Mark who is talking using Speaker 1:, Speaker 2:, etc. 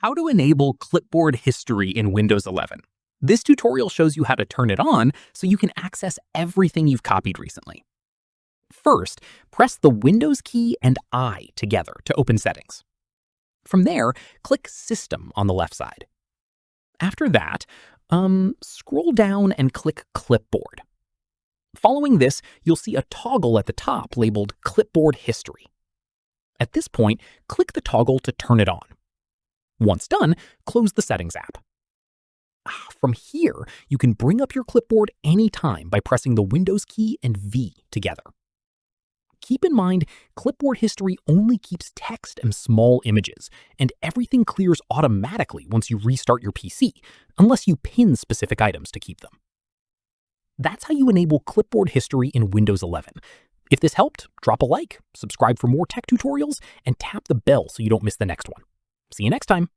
Speaker 1: How to enable Clipboard History in Windows 11. This tutorial shows you how to turn it on so you can access everything you've copied recently. First, press the Windows key and I together to open Settings. From there, click System on the left side. After that, scroll down and click Clipboard. Following this, you'll see a toggle at the top labeled Clipboard History. At this point, click the toggle to turn it on. Once done, close the Settings app. From here, you can bring up your clipboard anytime by pressing the Windows key and V together. Keep in mind, Clipboard History only keeps text and small images, and everything clears automatically once you restart your PC, unless you pin specific items to keep them. That's how you enable Clipboard History in Windows 11. If this helped, drop a like, subscribe for more tech tutorials, and tap the bell so you don't miss the next one. See you next time.